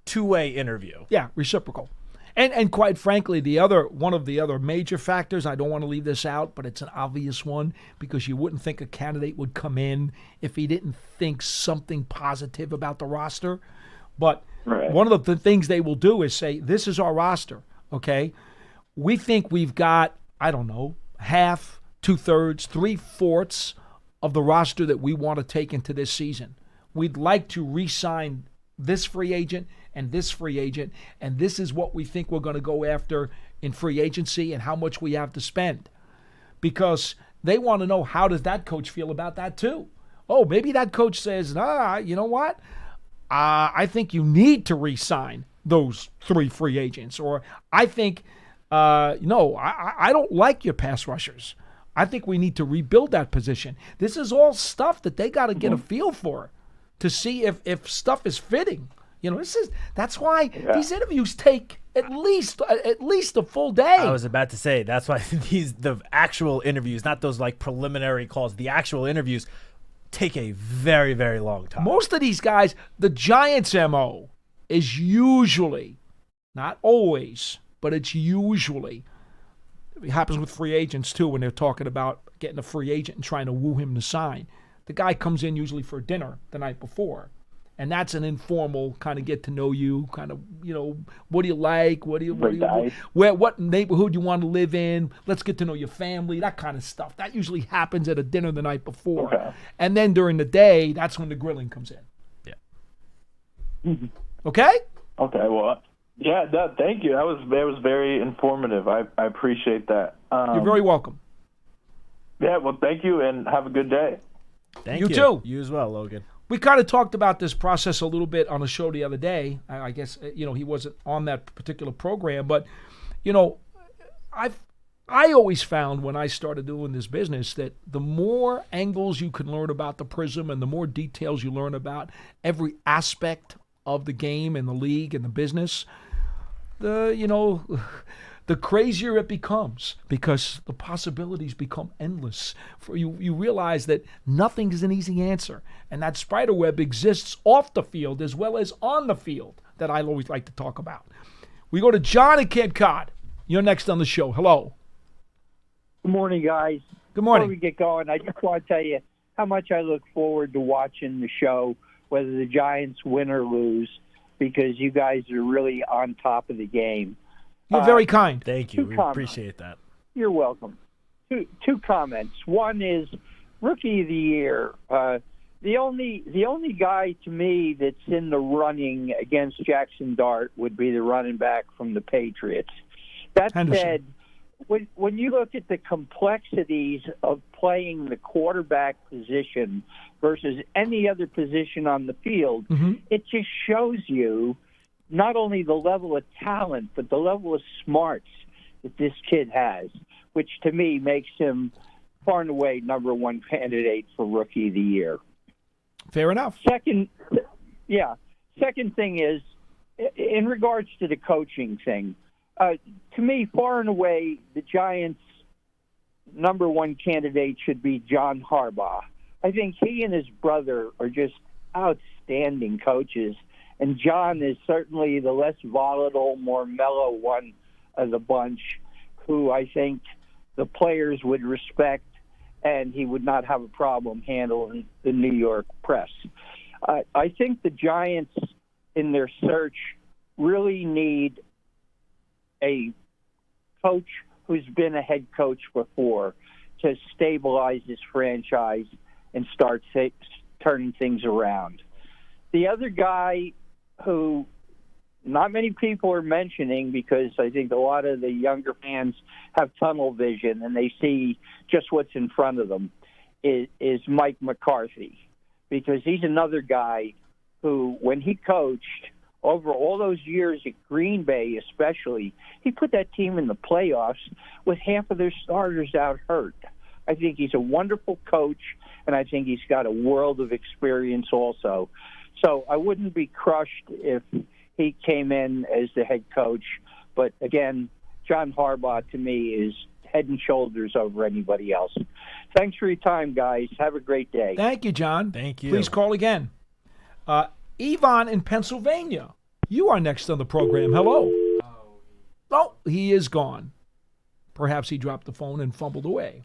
two-way interview. Yeah, reciprocal. And quite frankly, one of the other major factors, I don't want to leave this out, but it's an obvious one because you wouldn't think a candidate would come in if he didn't think something positive about the roster. But one of the things they will do is say, this is our roster, okay? We think we've got, I don't know, half, 2/3, 3/4 of the roster that we want to take into this season. We'd like to re-sign this free agent and this free agent, and this is what we think we're going to go after in free agency and how much we have to spend. Because they want to know, how does that coach feel about that too? Oh, maybe that coach says, you know what? I think you need to re-sign those 3 free agents. Or I think, no, I don't like your pass rushers. I think we need to rebuild that position. This is all stuff that they got to get a feel for to see if stuff is fitting. That's why these interviews take at least a full day. I was about to say, that's why the actual interviews, not those like preliminary calls, the actual interviews take a very, very long time. Most of these guys, the Giants' MO is usually, not always, but it's usually, it happens with free agents too when they're talking about getting a free agent and trying to woo him to sign. The guy comes in usually for dinner the night before. And that's an informal kind of get to know you, kind of, what do you like? What neighborhood you want to live in? Let's get to know your family, that kind of stuff. That usually happens at a dinner the night before. Okay. And then during the day, that's when the grilling comes in. Yeah. Okay? Okay, well, yeah, no, thank you. That was very informative. I appreciate that. You're very welcome. Yeah, well, thank you, and have a good day. Thank you. You too. You as well, Logan. We kind of talked about this process a little bit on a show the other day. I guess, he wasn't on that particular program, but, I always found when I started doing this business that the more angles you can learn about the Prism and the more details you learn about every aspect of the game and the league and the business, the crazier it becomes because the possibilities become endless. For you realize that nothing is an easy answer, and that spider web exists off the field as well as on the field that I always like to talk about. We go to John at Cape Cod. You're next on the show. Hello. Good morning, guys. Good morning. Before we get going, I just want to tell you how much I look forward to watching the show, whether the Giants win or lose, because you guys are really on top of the game. You're very kind. Thank you. We appreciate that. You're welcome. Two comments. One is Rookie of the Year. The only guy to me that's in the running against Jackson Dart would be the running back from the Patriots. That said, when you look at the complexities of playing the quarterback position versus any other position on the field, it just shows you not only the level of talent, but the level of smarts that this kid has, which to me makes him far and away number one candidate for Rookie of the Year. Fair enough. Second thing is, in regards to the coaching thing, to me, far and away, the Giants' number one candidate should be John Harbaugh. I think he and his brother are just outstanding coaches. And John is certainly the less volatile, more mellow one of the bunch, who I think the players would respect, and he would not have a problem handling the New York press. I think the Giants, in their search, really need a coach who's been a head coach before to stabilize this franchise and start turning things around. The other guy who not many people are mentioning, because I think a lot of the younger fans have tunnel vision and they see just what's in front of them, is Mike McCarthy, because he's another guy who, when he coached over all those years at Green Bay especially, he put that team in the playoffs with half of their starters out hurt. I think he's a wonderful coach, and I think he's got a world of experience also. So I wouldn't be crushed if he came in as the head coach. But again, John Harbaugh to me is head and shoulders over anybody else. Thanks for your time, guys. Have a great day. Thank you, John. Thank you. Please call again. Yvonne in Pennsylvania. You are next on the program. Hello. Oh, he is gone. Perhaps he dropped the phone and fumbled away.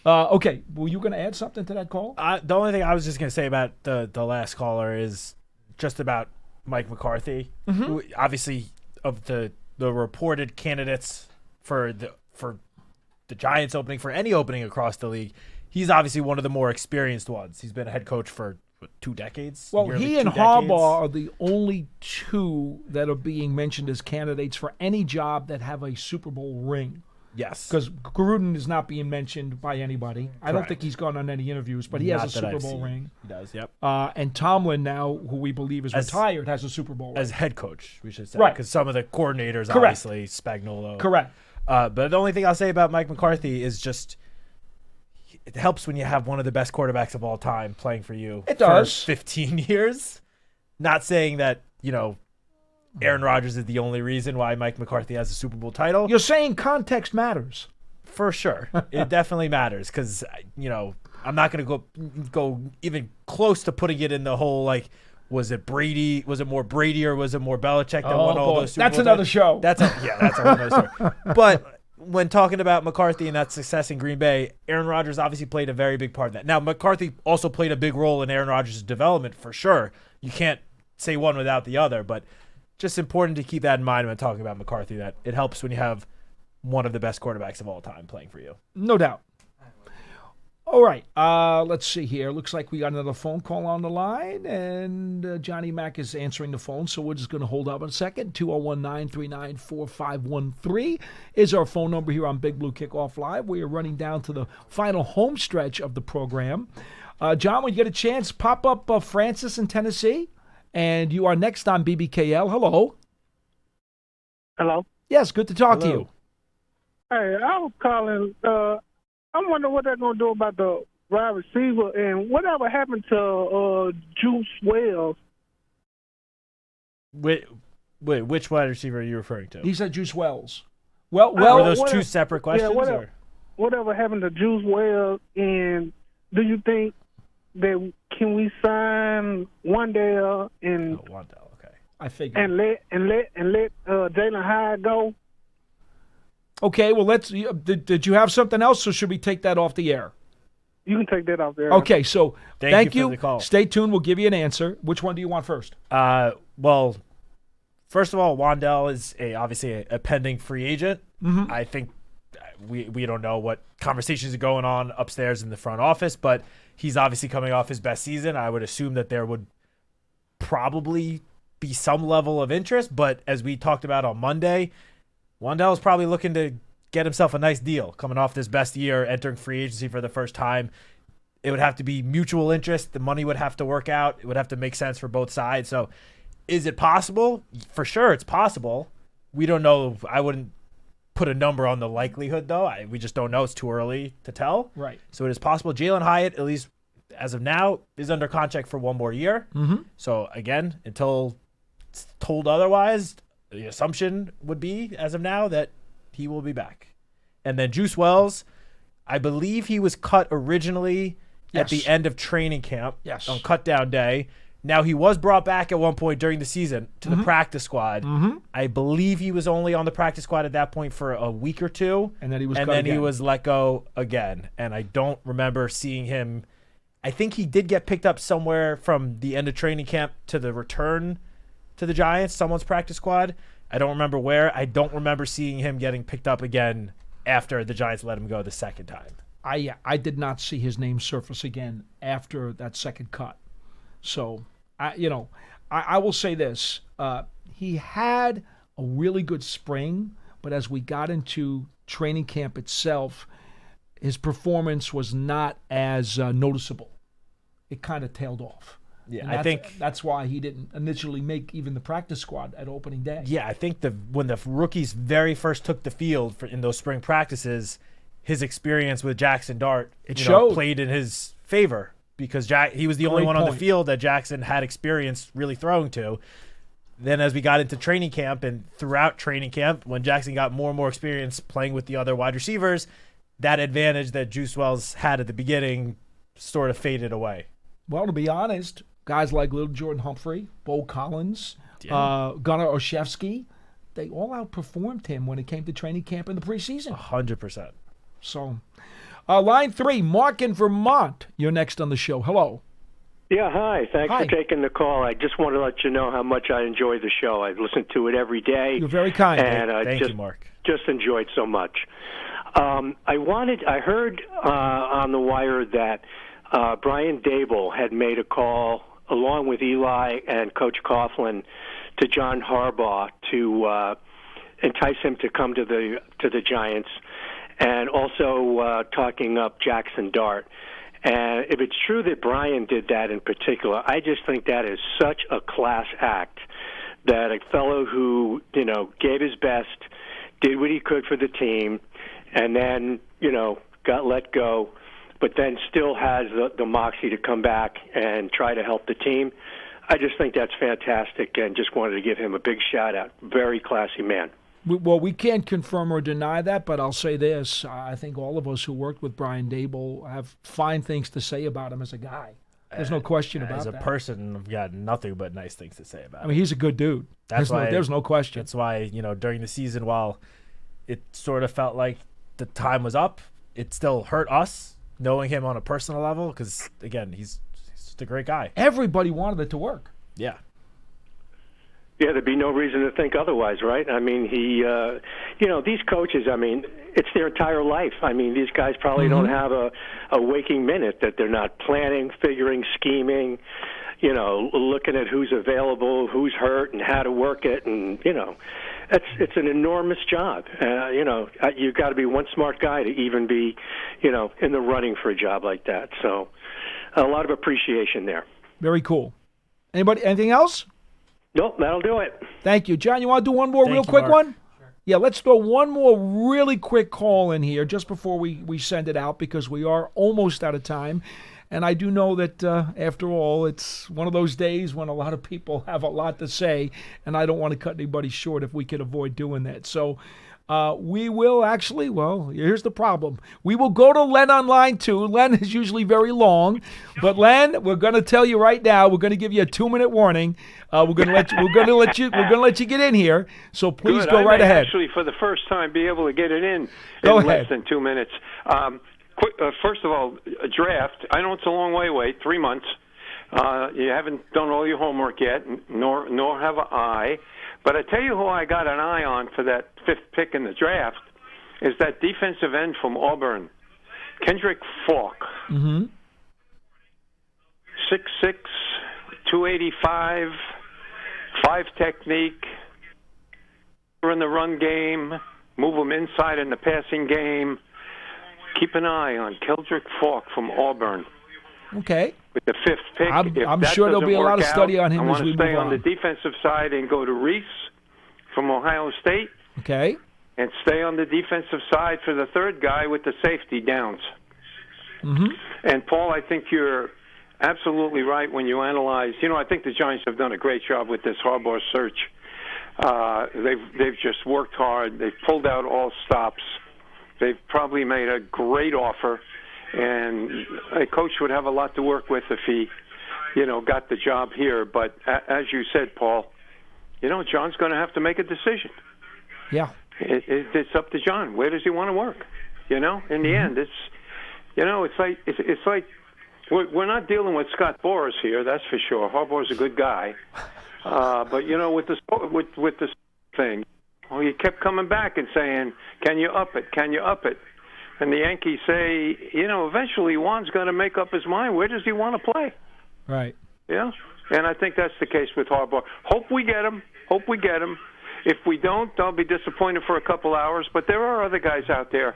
Okay, were you going to add something to that call? The only thing I was just going to say about the last caller is just about Mike McCarthy. Who, obviously, of the reported candidates for the Giants opening, for any opening across the league, he's obviously one of the more experienced ones. He's been a head coach for 2 decades. Well, he and Harbaugh are the only two that are being mentioned as candidates for any job that have a Super Bowl ring. Yes. Because Gruden is not being mentioned by anybody. I don't think he's gone on any interviews, but he has a Super Bowl ring. He does, yep. And Tomlin now, who we believe is retired, has a Super Bowl ring. As head coach, we should say. Right. Because some of the coordinators, obviously, Spagnuolo. Correct. But the only thing I'll say about Mike McCarthy is just it helps when you have one of the best quarterbacks of all time playing for you. It does. For 15 years. Not saying that, Aaron Rodgers is the only reason why Mike McCarthy has a Super Bowl title. You're saying context matters. For sure. It definitely matters because, I'm not going to go even close to putting it in the whole, like, was it Brady? Was it more Brady or was it more Belichick that won all those Super That's Bowls? another show. That's a whole other story. But when talking about McCarthy and that success in Green Bay, Aaron Rodgers obviously played a very big part of that. Now, McCarthy also played a big role in Aaron Rodgers' development for sure. You can't say one without the other, but just important to keep that in mind when talking about McCarthy, that it helps when you have one of the best quarterbacks of all time playing for you. No doubt. All right, let's see here. Looks like we got another phone call on the line, and Johnny Mac is answering the phone, so we're just going to hold up a second. 201-939-4513 is our phone number here on Big Blue Kickoff Live. We are running down to the final home stretch of the program. John, when you get a chance, pop up Francis in Tennessee, and you are next on BBKL. Hello. Hello. Yes, good to talk to you. Hey, I was calling. I'm wondering what they're going to do about the wide receiver and whatever happened to Juice Wells. Wait, which wide receiver are you referring to? He said Juice Wells. Well, were those two separate questions? Yeah, whatever happened to Juice Wells, and do you think that can we sign Wandale and Wandale? Okay, I figured. And let Jalen Hyde go. Okay, well, let's. Did you have something else, or should we take that off the air? You can take that off the air. Okay, so thank you. For the call. Stay tuned. We'll give you an answer. Which one do you want first? Well, first of all, Wandale is obviously a pending free agent. Mm-hmm. I think we don't know what conversations are going on upstairs in the front office, but he's obviously coming off his best season. I would assume that there would probably be some level of interest, but as we talked about on Monday, Wandale is probably looking to get himself a nice deal coming off this best year, entering free agency for the first time. It would have to be mutual interest. The money would have to work out. It would have to make sense for both sides. So is it possible? For sure it's possible. We don't know. I wouldn't put a number on the likelihood, though. We just don't know. It's too early to tell. Right. So it is possible. Jalen Hyatt, at least as of now, is under contract for one more year. Mm-hmm. So, again, until it's told otherwise, the assumption would be, as of now, that he will be back. And then Juice Wells, I believe he was cut originally at the end of training camp on cut-down day. Now, he was brought back at one point during the season to the practice squad. Mm-hmm. I believe he was only on the practice squad at that point for a week or two. And then he was he was let go again. And I don't remember seeing him. I think he did get picked up somewhere from the end of training camp to the return to the Giants, someone's practice squad. I don't remember where. I don't remember seeing him getting picked up again after the Giants let him go the second time. I did not see his name surface again after that second cut. So, I will say this. He had a really good spring, but as we got into training camp itself, his performance was not as noticeable. It kind of tailed off. Yeah, I think that's why he didn't initially make even the practice squad at opening day. Yeah, I think when the rookies very first took the field in those spring practices, his experience with Jackson Dart played in his favor because he was the only one on the field that Jackson had experience really throwing to. Then as we got into training camp and throughout training camp, when Jackson got more and more experience playing with the other wide receivers, that advantage that Juice Wells had at the beginning sort of faded away. Well, to be honest, guys like Little Jordan Humphrey, Bo Collins, Gunnar Olszewski, they all outperformed him when it came to training camp in the preseason. 100%. So, line 3, Mark in Vermont. You're next on the show. Hello. Yeah, hi. Thanks for taking the call. I just want to let you know how much I enjoy the show. I listen to it every day. You're very kind. And Thank you, Mark. Just enjoyed so much. I heard on the wire that Brian Dable had made a call along with Eli and Coach Coughlin to John Harbaugh to entice him to come to the Giants, and also talking up Jackson Dart. And if it's true that Brian did that in particular, I just think that is such a class act that a fellow who, gave his best, did what he could for the team, and then, got let go, but then still has the moxie to come back and try to help the team. I just think that's fantastic and just wanted to give him a big shout-out. Very classy man. We can't confirm or deny that, but I'll say this. I think all of us who worked with Brian Daboll have fine things to say about him as a guy. There's no question about that. As a person, I've got nothing but nice things to say about him. I mean, he's a good dude. There's no question. That's why, during the season, while it sort of felt like the time was up, it still hurt us knowing him on a personal level because, again, he's just a great guy. Everybody wanted it to work. Yeah. Yeah, there'd be no reason to think otherwise, right? I mean, these coaches, I mean, it's their entire life. I mean, these guys probably don't have a waking minute that they're not planning, figuring, scheming, looking at who's available, who's hurt, and how to work it. And, it's an enormous job. You've got to be one smart guy to even be, in the running for a job like that. So a lot of appreciation there. Very cool. Anything else? Nope, that'll do it. Thank you. John, you want to do one more real quick one? Sure. Yeah, let's throw one more really quick call in here just before we send it out because we are almost out of time. And I do know that, after all, it's one of those days when a lot of people have a lot to say, and I don't want to cut anybody short if we can avoid doing that. So we will actually, here's the problem. We will go to Len on line 2. Len is usually very long, but Len, we're going to tell you right now, we're going to give you a 2-minute warning. We're going to let you get in here. So please Good. go right ahead. Actually, for the first time, be able to get it in less than 2 minutes. First of all, a draft. I know it's a long way away, 3 months. You haven't done all your homework yet, nor have I. But I tell you who I got an eye on for that 5th pick in the draft is that defensive end from Auburn, Kendrick Falk. 6'6", 285, 5 technique, in the run game, move him inside in the passing game. Keep an eye on Kendrick Falk from Auburn. Okay. With the 5th pick. I'm sure there'll be a lot of study on him I as want we to move stay on the defensive side and go to Reese from Ohio State. Okay. And stay on the defensive side for the 3rd guy with the safety downs. Mm-hmm. And, Paul, I think you're absolutely right when you analyze. I think the Giants have done a great job with this Harbaugh search. They've just worked hard. They've pulled out all stops. They've probably made a great offer. And a coach would have a lot to work with if he, got the job here. But as you said, Paul, John's going to have to make a decision. Yeah. It's up to John. Where does he want to work? In the end, it's like we're not dealing with Scott Boras here. That's for sure. Harbaugh's a good guy, but with the thing, he kept coming back and saying, "Can you up it? Can you up it?" And the Yankees say, eventually Juan's going to make up his mind. Where does he want to play? Right. Yeah. And I think that's the case with Harbaugh. Hope we get him. If we don't, I'll be disappointed for a couple hours. But there are other guys out there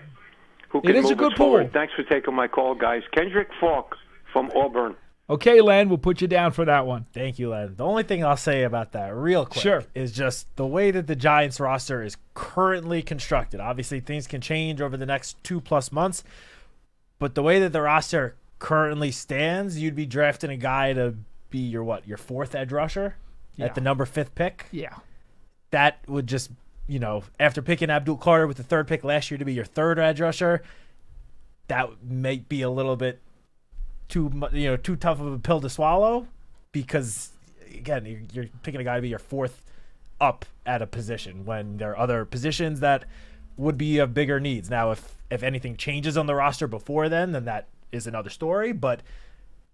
who can move us forward. Thanks for taking my call, guys. Kendrick Falk from Auburn. Okay, Len, we'll put you down for that one. Thank you, Len. The only thing I'll say about that real quick is just the way that the Giants roster is currently constructed. Obviously, things can change over the next 2+ months, but the way that the roster currently stands, you'd be drafting a guy to be your 4th edge rusher at the number 5th pick. Yeah. That would just, after picking Abdul Carter with the 3rd pick last year to be your 3rd edge rusher, that might be a little bit too tough of a pill to swallow because, again, you're picking a guy to be your 4th up at a position when there are other positions that would be of bigger needs. Now, if anything changes on the roster before then that is another story. But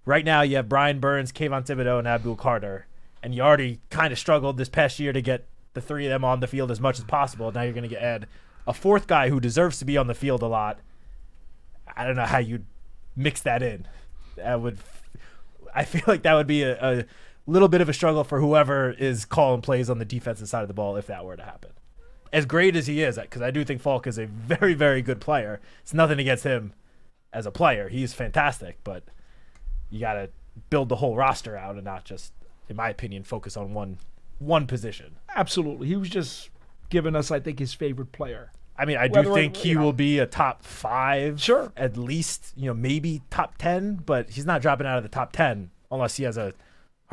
right now you have Brian Burns, Kayvon Thibodeau, and Abdul Carter, and you already kind of struggled this past year to get the 3 of them on the field as much as possible. Now you're going to add a 4th guy who deserves to be on the field a lot. I don't know how you'd mix that in. I feel like that would be a little bit of a struggle for whoever is calling plays on the defensive side of the ball if that were to happen. As great as he is, because I do think Falk is a very, very good player. It's nothing against him as a player. He's fantastic, but you got to build the whole roster out and not just, in my opinion, focus on one position. Absolutely. He was just giving us, I think, his favorite player. I mean, I do think he will be a top 5, at least, maybe top 10, but he's not dropping out of the top 10 unless he has a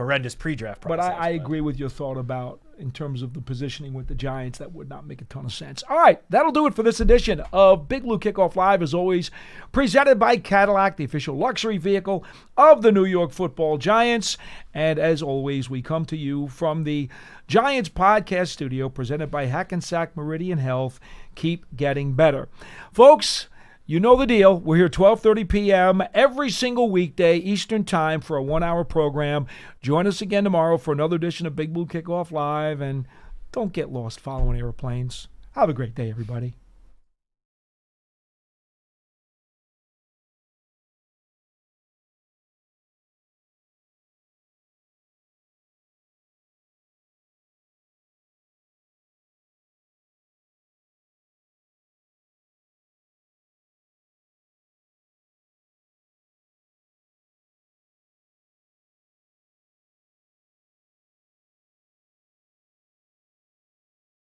horrendous pre-draft process. But I agree with your thought about, in terms of the positioning with the Giants, that would not make a ton of sense. All right, that'll do it for this edition of Big Blue Kickoff Live, as always, presented by Cadillac, the official luxury vehicle of the New York Football Giants. And as always, we come to you from the Giants podcast studio, presented by Hackensack Meridian Health. Keep getting better. Folks, you know the deal. We're here 12:30 p.m. every single weekday Eastern Time for a 1-hour program. Join us again tomorrow for another edition of Big Blue Kickoff Live. And don't get lost following airplanes. Have a great day, everybody.